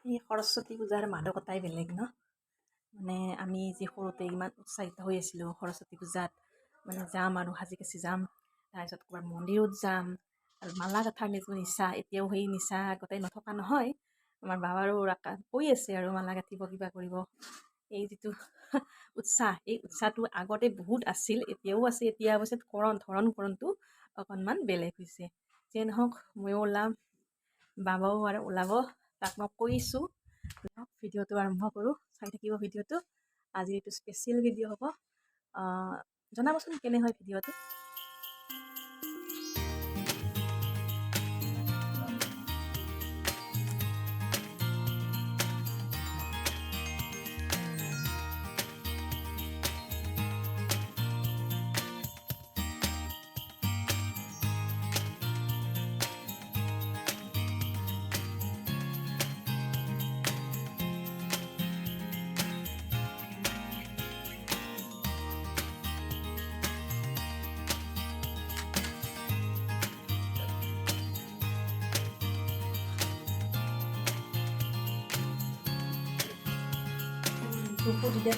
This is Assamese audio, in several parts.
এই সৰস্বতী পূজাৰ মাদকতাই বেলেগ ন। মানে আমি যি সৰুতে ইমান উৎসাহিত হৈ আছিলোঁ সৰস্বতী পূজাত, মানে যাম আৰু সাজি কাচি যাম, তাৰপিছত ক'ৰবাত মন্দিৰত যাম আৰু মালা গাথাৰ নিচা এতিয়াও সেই নিচা গোটেই নথকা নহয়। আমাৰ বাবাৰো কৈ আছে আৰু মালা গাঁঠিব কিবা কৰিব। এই যিটো উৎসাহ, এই উৎসাহটো আগতে বহুত আছিল, এতিয়াও আছে। এতিয়া অৱশ্যে ধৰণটো অকণমান বেলেগ হৈছে। যিয়ে নহওক ময়ো ওলাম, বাবাও আৰু ওলাব, তাক মই কৈছোঁ। ভিডিঅ'টো আৰম্ভ কৰোঁ, চাই থাকিব ভিডিঅ'টো। আজি এইটো স্পেচিয়েল ভিডিঅ' হ'ব। জনাবচোন কেনে হয় ভিডিঅ'টো। ধূপো দি দে,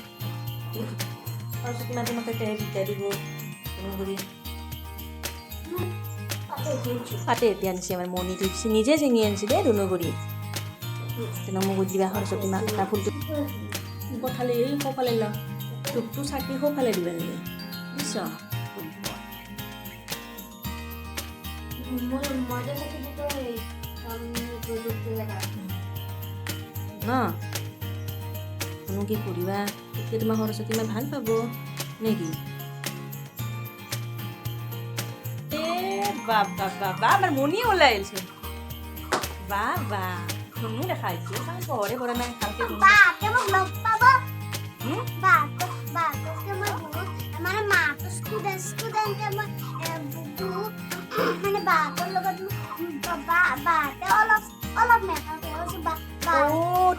সৰস্বতী মাজে মতে বিদ্যা দিব কৰি পাতে। এতিয়া আনিছে আমাৰ মণিটো নিজে চিঙি আনিছে দেই দুনুগুৰি। নমগুৰিত দিবা সৰস্বতী মা তাৰ ফুলটো পঠালে এই সোঁফালে ল, ধূপটো চাকি সোঁফালে দিবা লাগে বুজিছ। ন কোনো কি কৰিবা, তেতিয়া তোমাৰ সৰস্বতী মা ভাল পাব নেকি? বাবা আমাৰ মণি ওলাই আহিছে। বাবা ধুনু দেখা আহিছে, পোহৰে পৰা নাই ভালকে।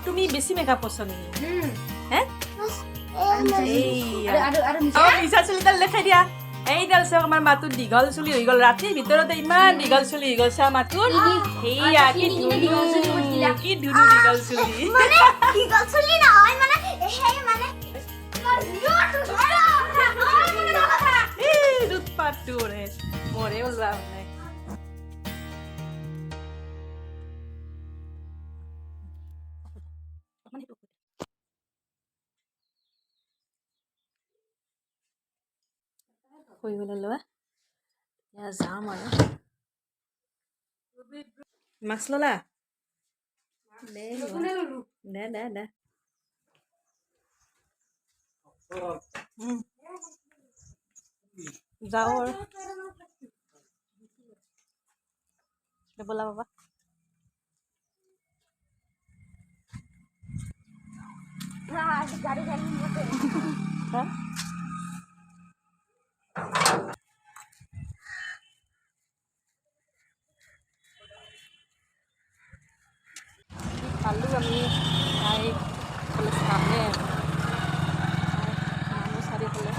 তুমি বেছি মেকআপ কৰছ নেকি? মিছা চুলিডাল দেখাই দিয়া। এইডাল চাওক আমাৰ মাতুৰ দীঘল চুলি হৈ গ'ল, ৰাতিৰ ভিতৰতে ইমান দীঘল চুলি হৈ গ'ল। চাওক মাতুৰ সেয়া কি ধুনু দীঘল চুলি দুধপাতটোৰে মৰে ওলোৱা মানে। কৰিবলৈ লোৱা এতিয়া যাম আৰু। মাস্ক ললা? দে দে দে যাওঁ আৰু ব'লা বাবা। পালোঁ আমি তাই কলেজ সামনে মানুহ চাৰিওফালে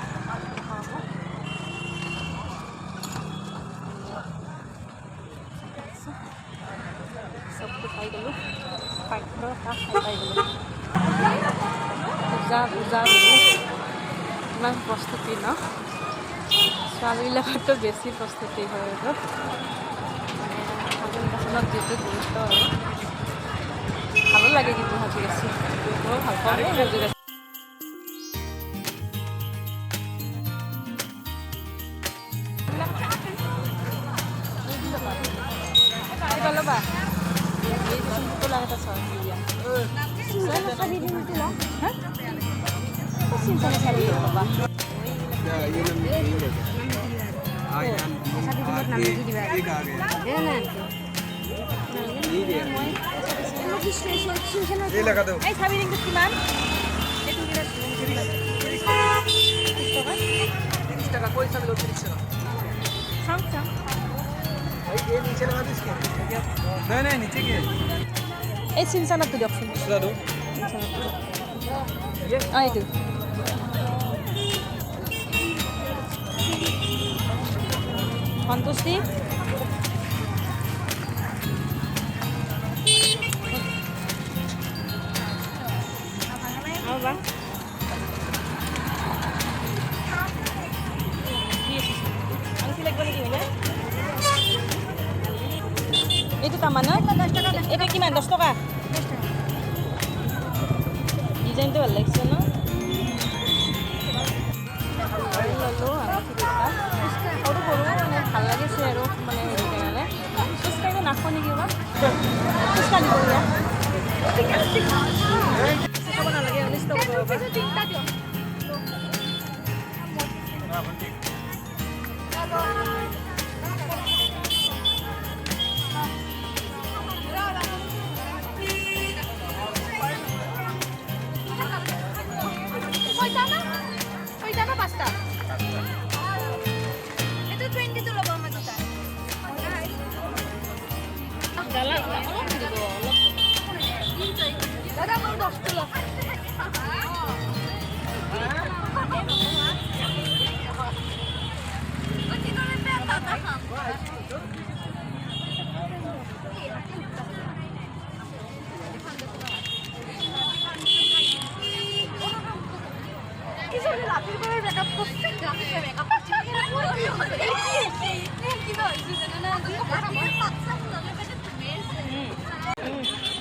চবটো খাই গ'লোঁ, পাকঘৰৰ কাষ খাই গ'লোঁ। পূজা ইমান প্ৰস্তুতি ন, ছোৱালীবিলাকৰতো বেছি প্ৰস্তুতি হয় আৰু সাজোন কাচোনত যিটো গুৰুত্ব আৰু ভালো লাগে কিন্তু সাজি কাচি মই ভাল পাওঁ দেই সাজি কাচি। ল'বা কিমান এই চিনচানাটো দিয়কচোন। এইটো সন্তুষ্টি বা আংটি লাগব নেকি মানে এইটো তাৰমানে এইটো কিমান 10 টকা ডিজাইনটো ভাল লাগিছে ন ললো সৰু সৰু মানে ভাল লাগিছে আৰু মানে হেৰি কাৰণে খোজকাঢ়ি নাখো নেকি বা খোজকাঢ়িব খাব নালাগে 19 টকা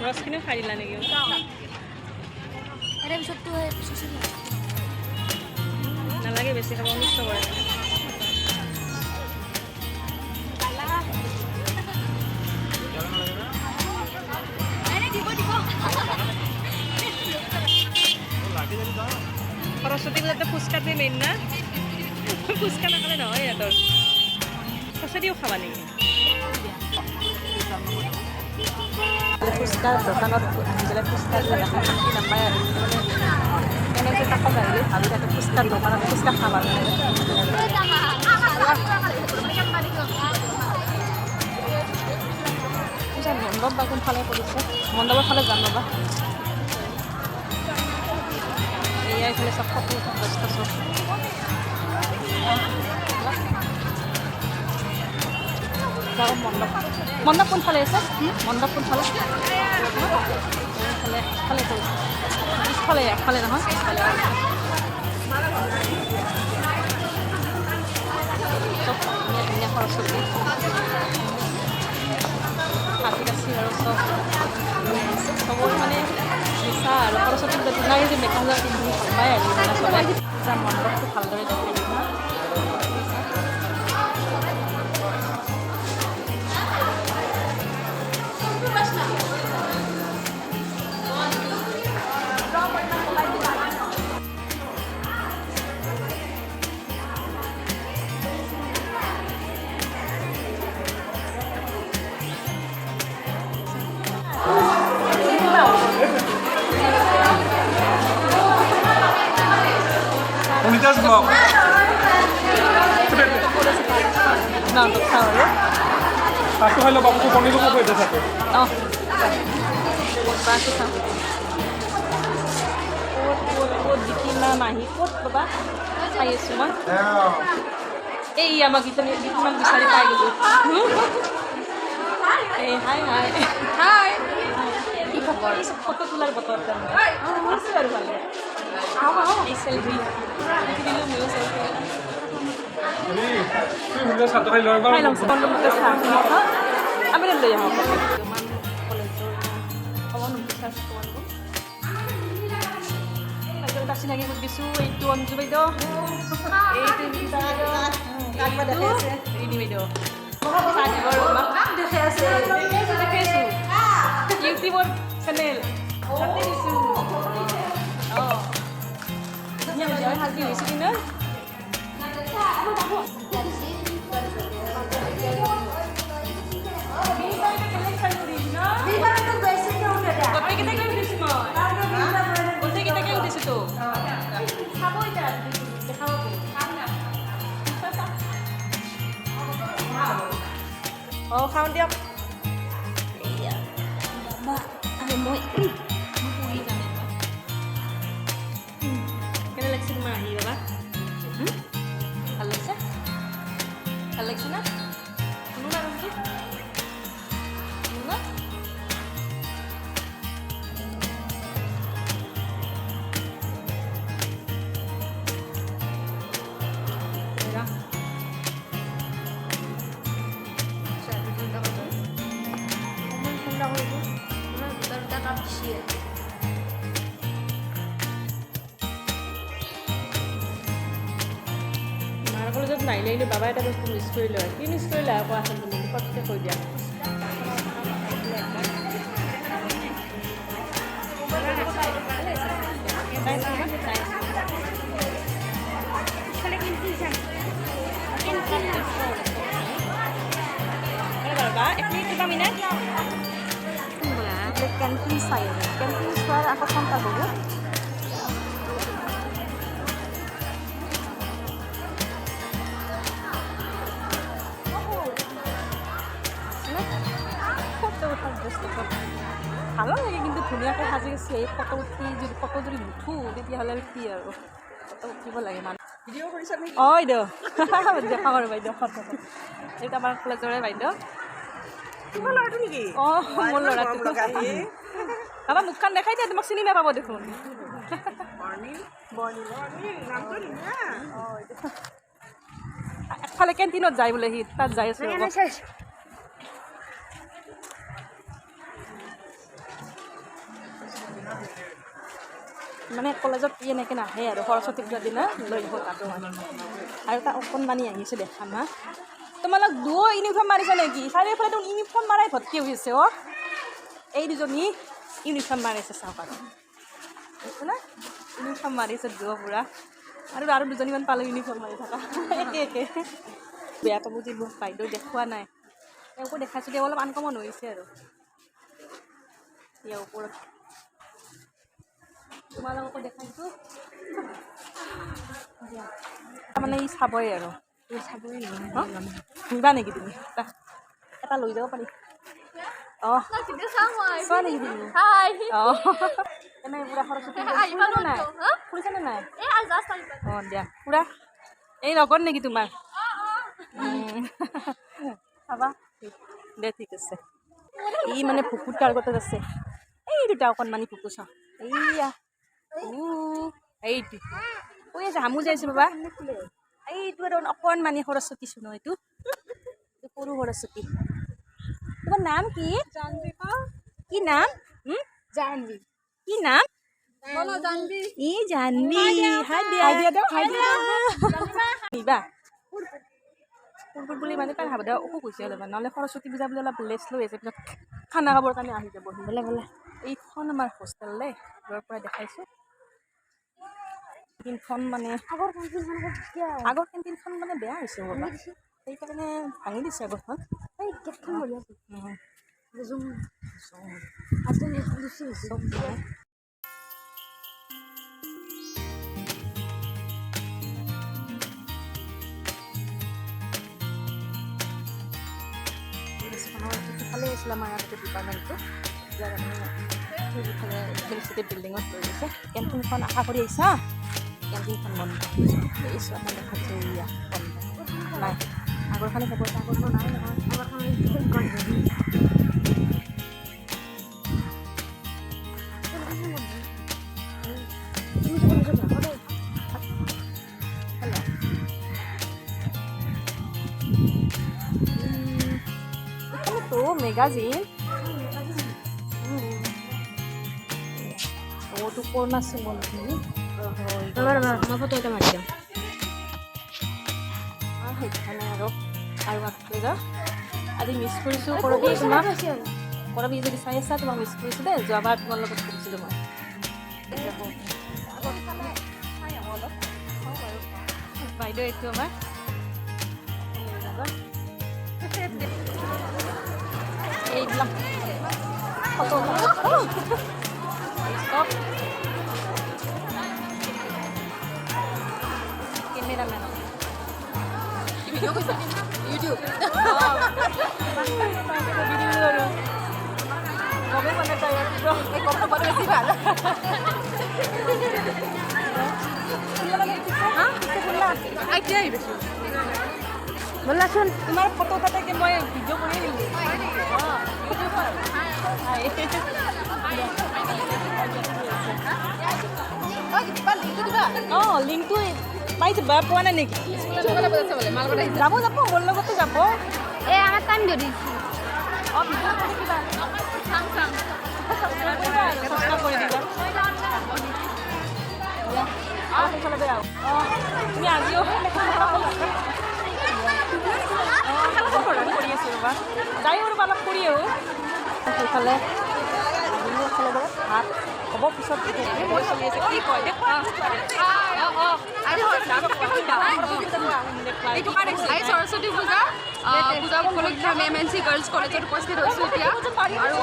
ৰসখিনিও খাই দিলা নেকি নালাগে বেছি খাব অনিষ্ট কৰে সৰস্বতী পূজাতে ফুচকাটোৱে মেইন না ফুচকা নাখালে নহয় সিহঁতৰ সঁচাদিও খাবা নেকি ফুচকা দোকানত আহি পেলাই ফুচকা দেখা শান্তি নাপায় আৰু এনেকৈ কাষত আহিলে ভাবি থাকে ফুচকাৰ দোকানত ফুচকা খাবা মণ্ডপ বা কোনফালে কৰিছে মণ্ডপৰ ফালে যাম ৰ'বা এয়া এইফালে চব ফটো ব্যস্ত চব মণ্ডপ কোনফালে আছে মণ্ডপ কোনফালে ফালে পিছফালে একফালে নহয় পিছফালে চব ধুনীয়া ধুনীয়া সৰস্বতী কাটি কাচি আৰু চব চবৰ মানে নিচা আৰু সৰস্বতী পূজা দিনাই যে মেখেলা পিন্ধি ভাল পায় আৰু মানে চবে পূজা মণ্ডপটো ভালদৰে দেখে Unitas Vlog. Nah, untuk sahur. Satu hal bapak ko koni ko pwede sa to. Oh. Baso sa. Kot bikin na nahi kot baba. Ayo semua. Eh iya magita ni dito man bisari tayo dito. Eh hi hi. Hi. Ipa foto tular botol kan. Masih baru kali. এই সেলফি দিলো ময়ো সেলফি তুই হুলে সাথে খাই লয় খাই লম মতে চাহ আমি লৈ আহো মান কলেজৰ অন বিশ্বাস কৰোঁ বাইদেউ তাচি লাগি দিছো এইটো অঞ্জু বাইদেউ এইটো নিতা কাকবা দেখাইছে ৰিনি বাইদেউ সাজিবৰ মাক দেখাইছে দেখাইছো ইউটিউবৰ চেনেল তাতে দিছো yang jalan hati di sini nih. Tapi kita kan di sini. Usai kita kan di situ. Kamu itu di kamu. Oh, kamu dia. Iya. Mbak, ada mau. Mahi ba? Alexa? Alexa na? Ano na rin ito? Ano na? মাৰ কলেজত নাহিলে কিন্তু বাবা এটা বস্তু মিছ কৰিলে হয়। কি মিছ কৰিলে আকৌ আচল তুমি পটকৈ কৈ দিয়া। Camping saya, camping suara aku kontak dulu. ভালো লাগে কিন্তু ধুনীয়াকৈ সাজি আছে এই ফটো উঠি যদি ফটো যদি নুঠো তেতিয়াহ'লে আৰু কি আৰু ফটো উঠিব লাগে মানুহ ভিডিঅ' কৰিছা নেকি? অঁ বাইদেউ দেখা কৰোঁ বাইদেউ ফটো এইটো আমাৰ কলেজৰে বাইদেউ Cuma lor tu ni. অঁ মোৰ ল'ৰাটো বাবা মুখখন দেখাই দিয়া তোমাক চিনি নাপাব দেখোন Morning. Morning. Nampak ni ya. একফালে কেণ্টিনত যায় বোলে সি তাত যাই আছে ৰ'ব। মানে কলেজত এনেকৈ নাহে আৰু সৰস্বতী পূজাৰ দিনা লৈ যাব তাতো আৰু তাত অকণমানি আহিছে দেখা না তোমালোক দুও ইউনিফৰ্ম মাৰিছে নেকি চাৰিওফালে দেখোন ইউনিফৰ্ম মাৰাই ভৰ্তি হৈছে অঁ এই দুজনী ইউনিফৰ্ম মাৰিছে চাওক আৰু বুজিছে না ইউনিফৰ্ম মাৰিছে দুও পূৰা আৰু দুজনীমান পালোঁ ইউনিফৰ্ম মাৰি থকা একে একে বেয়া পাব যে মোক বাইদেউ দেখুওৱা নাই তেওঁকো দেখাইছোঁ তেওঁ অলপ আনকমন হৈছে আৰু ইয়াৰ ওপৰত তোমালোককো দেখাইছোঁ তাৰমানে ই চাবই আৰু চাবই নিবা নেকি তুমি এটা লৈ যাব পাৰি অঁ চোৱা নেকি তুমি অঁ এনেই পূৰা সৰস্বতী ফুৰিছেনে নাই ফুৰিছেনে নাই অঁ দিয়া পূৰা এই লগত নেকি তোমাৰ চাবা দে ঠিক আছে ই মানে ভুকুৰ টাৰ্গেটত আছে এই দুটা অকণমানি ভুকু চাওঁ এইয়া এইটো কৈ আছে হামু যাইছে বাবা এইটো আৰু অকণমানি সৰস্বতী চোন এইটো সৰু সৰস্বতী তোমাৰ নাম কি কি নাম জানবি কি নাম ই জানবি হাই দিয়া নিবা ফুৰফুৰ বুলি মানে তাৰ হাবদা অসুখ হৈছে অলপমান নহ'লে সৰস্বতী পূজা বুলি অলপ লেচ লৈ আছে পিছত খানা খাবৰ কাৰণে আহি যাব বোলে বোলে এইখন আমাৰ হোষ্টেল দেই য'ৰ পৰা দেখাইছোঁ কেণ্টিনখন মানে আগৰ কেণ্টিনখন মানে বেয়া হৈছে ৰ'বা সেইকাৰণে ভাঙি দিছে আগৰখন ভালে আছিলে আমাৰ ইয়াতে ডিপাৰ্টমেণ্টটো ইয়াত আমি সেইফালে ইউনিভাৰ্চিটি বিল্ডিঙত লৈ গৈছে কেণ্টিনখন আশা কৰি আহিছা কেণ্টিনখন বন্ধ এইছোঁ আমাৰ দেখাইছোঁ ইয়াত বন্ধ নাই আগৰখনে হ'ব আগৰখন নাই নহয় তো মেগাজিন ওটো কৰোনা সুমন ফটো এটা মাৰি দাও সেইখানে আৰু আগফালে যাওঁ আজি মিছ কৰিছোঁ কৰবি তোমাক কৰবি যদি চাই আছা তোমাক মিছ কৰিছোঁ দেই যোৱাবাৰ তোমাৰ লগত কৰিছিলোঁ মই বাইদেউ এইটো আমাৰ এইবিলাক ফটো কেমেৰামেন ভিডিঅ' কৈছা ইউটিউব গমেই মানে তাই এই গমটো পালে বেছি ভাল এতিয়া আহিছোঁ ব'লাচোন তোমাৰ ফটো তাতে মই ভিডিঅ' কৰি দিলোঁ অঁ লিংকটো পাই যাবা পোৱা নাই নেকি যাব যাব মোৰ লগতো যাব এই আমাৰ টাইম ধৰিছোঁ অঁ ভিডিঅ' কৰি দিবা কৰি দিবা সেইফালে বেয়া তুমি আজিও কৰি আছোঁ ৰ'বা যাই ৰ'বা অলপ কৰি আহোঁ সেইফালে ভাত হ'ব পিছত মই চলি আছে কি কয় আজি সৰস্বতী পূজা পূজা উপলক্ষে আমি MNC গাৰ্লছ কলেজত উপস্থিত হৈছোঁ এতিয়া আৰু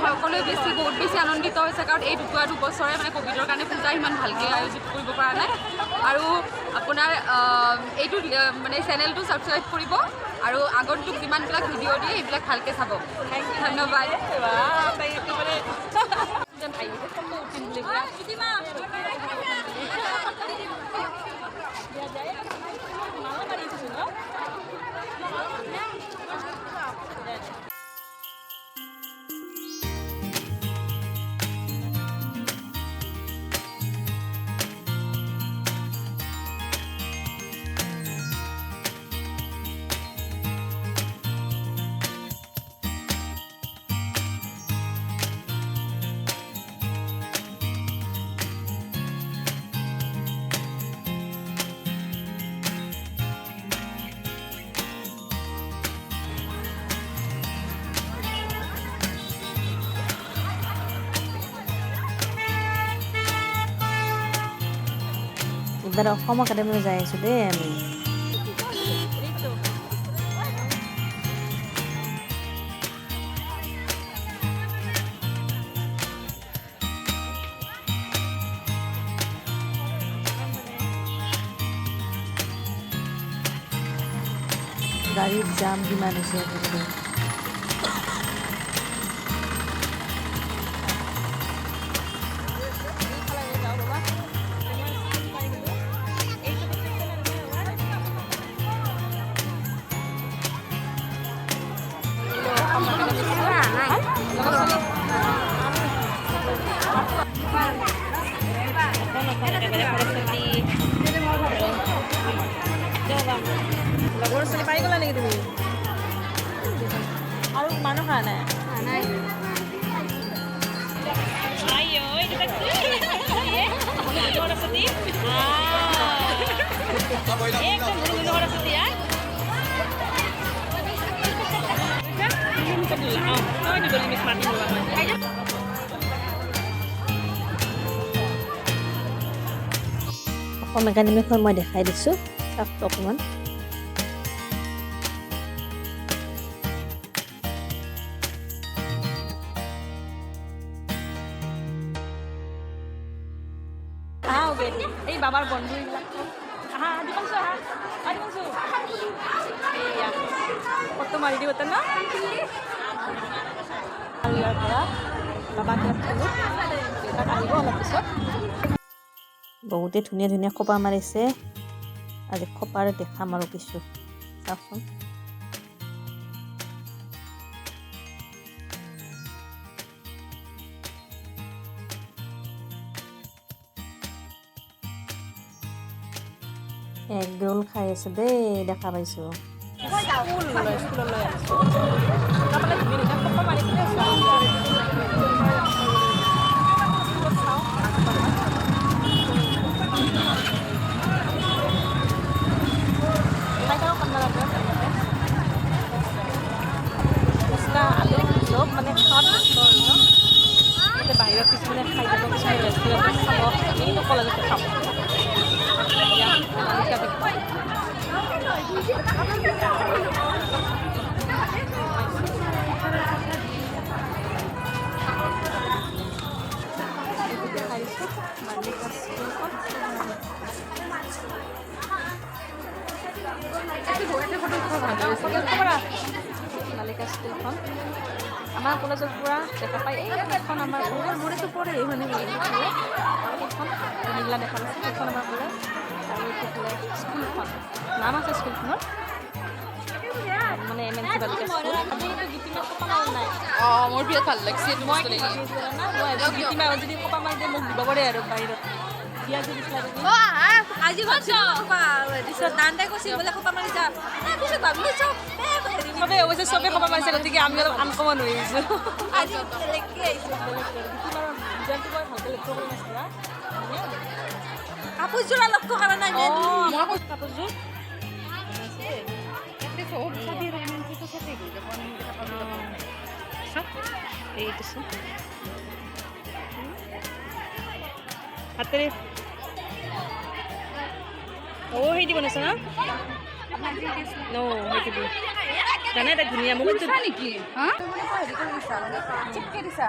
সকলোৱে বহুত বেছি আনন্দিত হৈছে কাৰণ এই দুবছৰে মানে ক'ভিডৰ কাৰণে পূজা ইমান ভালকৈ আয়োজিত কৰিব পৰা নাই আৰু আপোনাৰ এইটো মানে চেনেলটো ছাবস্ক্ৰাইব কৰিব আৰু আগন্তুক যিমানবিলাক ভিডিঅ' দিয়ে এইবিলাক ভালকৈ চাব ধন্যবাদ এইবাৰ অসম একাডেমীলৈ যাই আছোঁ দেই আমি গাড়ীত জাম কিমান হৈছে আজিকালি লগৰ ছোৱালী পাই গ'লা নেকি তুমি আৰু মানুহ খোৱা নাই অসম একাডেমীখন মই দেখাই দিছোঁ চাওক অকণমান এই বাবাৰ বন্ধু এইবিলাক আহা আজি পাইছোঁ এয়া ফটো মাৰি দিওঁ ন আৰু ইয়াৰ পৰা বাবাক আহিব অলপ পিছত বহুতে ধুনীয়া ধুনীয়া খোপা মাৰিছে আজি খোপাৰে দেখাম আৰু কিছু চাওকচোন এগ ৰোল খাই আছে দেই দেখা পাইছোঁ স্কুললৈ তাৰমানে ধুনীয়া ফটো মাৰি কিনে চব মানে খাওয়াত বাহিৰত কিছুমানে খাই যাব কিছুমানে ৰেষ্টুৰেণ্টত খাব আমিতো কলেজতে খাওঁ মালিকা স্কুলখন আমাৰ কলেজৰ পৰা দেখা পাই এইখন আমাৰ মোৰেতো পৰে মানে এইখন নীলা দেখা পাইছে সেইখন আমাৰ কলেজ আৰু এইফালে স্কুলখন নাম আছে স্কুলখনৰ মানে MNC বালিকা স্কুল নাই মোৰ বিৰাট ভাল লাগিছে মই গীতিমা যদি কপা মাৰি দিয়ে মোক দিব পাৰে আৰু বাহিৰত দিয়া যদি আজি ভাবিছোঁ দান্তে কৈছিল বোলে খোপা মাৰি যাম পিছত ভাবিলোঁ চবেই অৱশ্যে চবেই কপা মাৰিছে গতিকে আমি অলপ আনকমন হৈ আহিছোঁ আজি বেলেগকৈ আহিছোঁ ডিজাইনটো মই ভালকৈ লক্ষ্য কৰি নাছিলা কাপোৰযোৰ লক্ষ্য কৰা নাই মই কৈছোঁ কাপোৰযোৰ এইটো চোন হাতেৰে সেই দিব নাছে ন সেইটো জানে তাই ধুনীয়া মোক নেকি চিপকে দিছা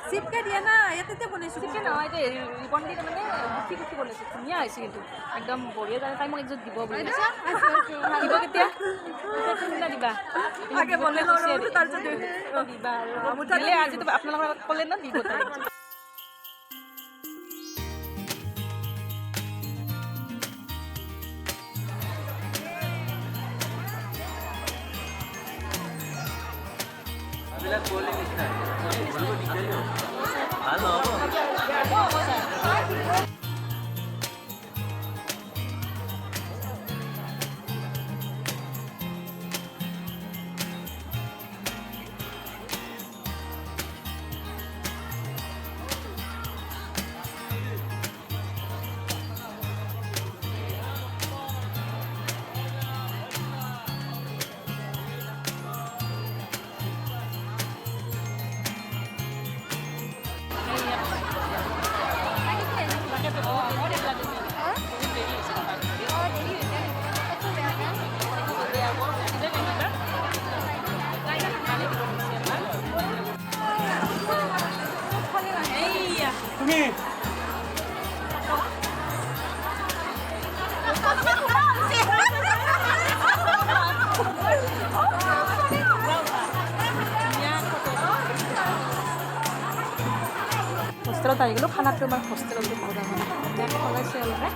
চিপকে দিয়া না ইয়াতে বনাইছোঁ চিপকে নহয় এতিয়া ৰিবন দি মানে গুঠি গুঠি বনাইছোঁ ধুনীয়া হৈছে কিন্তু একদম বঢ়িয়া জানে তাই মোক একযোৰ দিব বুলি দিব কেতিয়া কোনদিনা দিবা আগে বনাই তাৰপিছত দিবা আৰু দিলে আজিতো আপোনালোকৰ আগত ক'লে ন দিব তাই তুমি হোষ্টেলত আহি গ'লোঁ খানাটো আমাৰ হোষ্টেলত খোলাইছে অলপে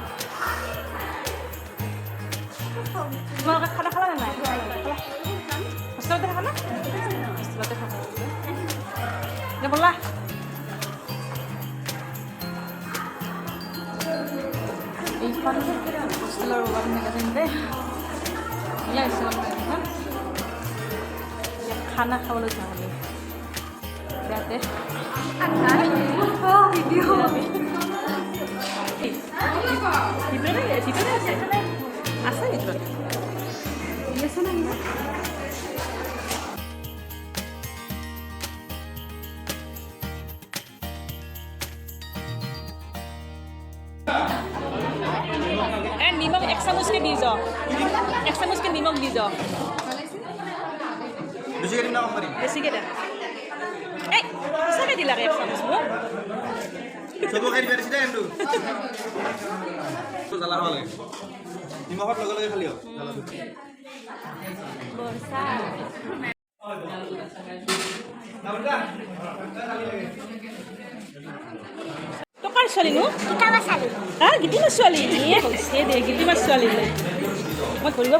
তোমালোকে খানা খালা নে নাই হোষ্টেলতে থাকা না হোষ্টেলতে থাকা ব'লা এইখন হোষ্টেলৰ ৱাল মেগাজিন দে ধুনীয়া হৈছে মেগাজিনখন খানা খাবলৈ যাওঁ বুলি ইয়াতে ভিতৰতে আছে আছে ভিতৰতে আছে না নিমখ 1 চামুচকে দি যাওঁ 1 চামুচকে নিমখ দি যাওঁ বেছিকৈ দে এই সঁচাকৈ দিলাকে 1 চামুচ মোক নিমখত লগে লগে খালি টকাৰ ছোৱালীনো হা গীতিমাৰ ছোৱালী হৈছে দে গীতিমাৰ ছোৱালী মই ধৰিব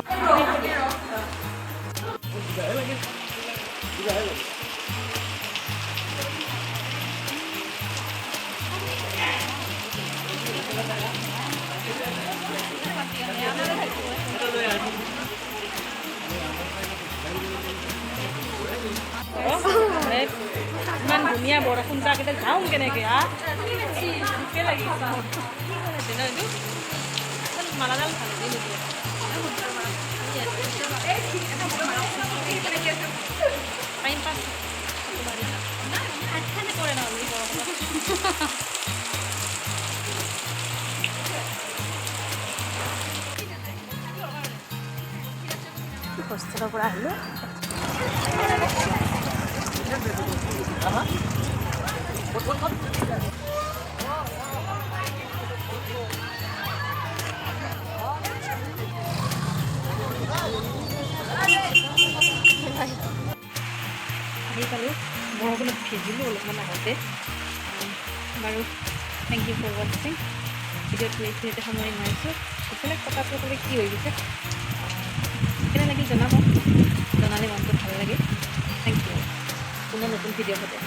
ইমান ধুনীয়া বৰষুণ যাকেইটা যাওঁ কেনেকৈ হা ভোকে লাগি মালাডাল ভালকৈ নিদিয়ে টাইম পাছ কৰে নহ'লে বৰষুণত হোষ্টেলৰ পৰা আহিলোঁ আহি পালোঁ বৰষুণত ভিজিলোঁ অলপমান আগতে বাৰু থেংক ইউ ফৰ ৱাচিং ভিডিঅ'টো এইখিনিতে সামৰি মাৰিছোঁ এইফালে কথাটো ক'লে কি হৈ গৈছে কেনে লাগিল জনাব জনালে মনটো ভাল লাগে থেংক ইউ পুনৰ নতুন ভিডিঅ' পাতে